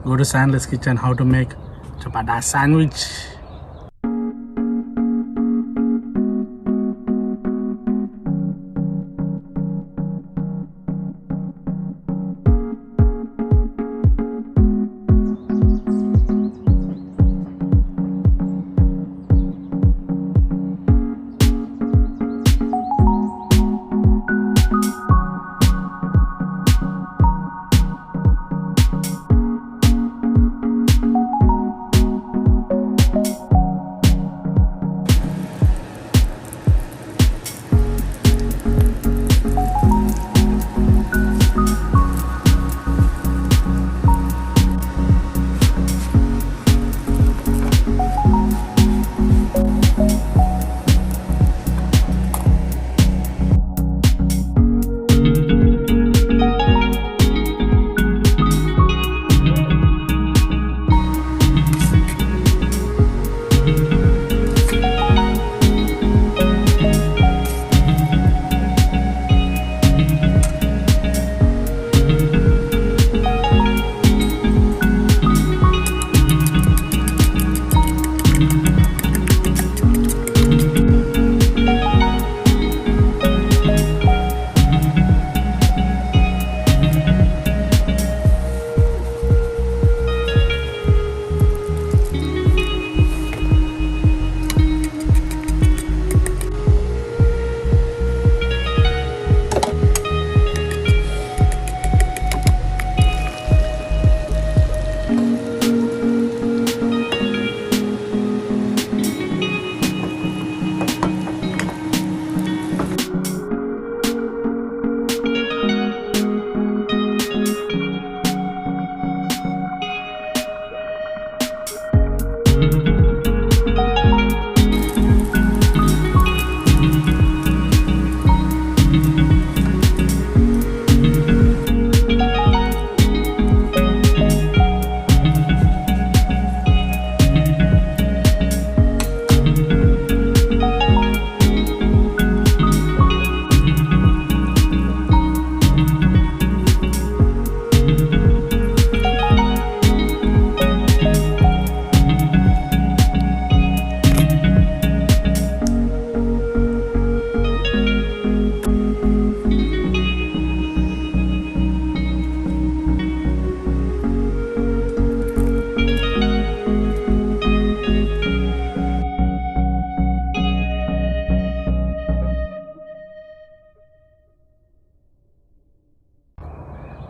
go to Sandwhich kitchen how to make ciabatta sandwich.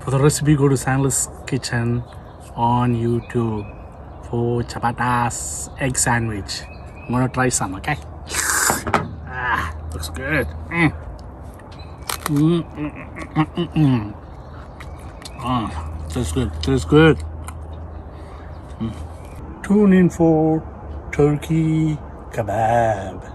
For the recipe, go to Sandwhich kitchen on YouTube for ciabatta's egg sandwich. I'm gonna try some, okay? Looks good. Tastes good. Tastes good. Tune in for turkey kebab.